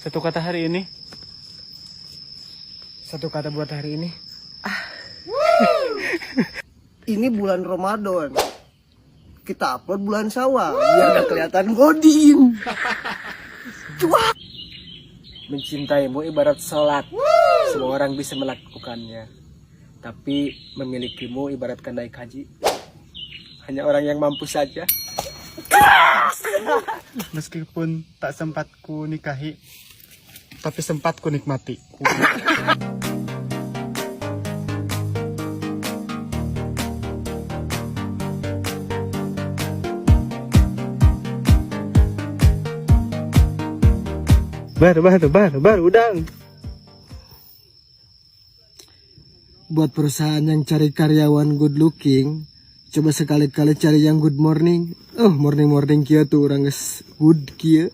Satu kata hari ini. Satu kata buat hari ini. Ini bulan Ramadan. Kita upload bulan Syawal biar gak kelihatan godin. Cuak. Mencintaimu ibarat sholat. Semua orang bisa melakukannya. Tapi memilikimu ibaratkan naik haji. Hanya orang yang mampu saja. Meskipun tak sempat ku nikahi, tapi sempat ku nikmati. Baru udang. Buat perusahaan yang cari karyawan good looking, coba sekali-kali cari yang good morning. Oh, morning kia tuh orang good kia.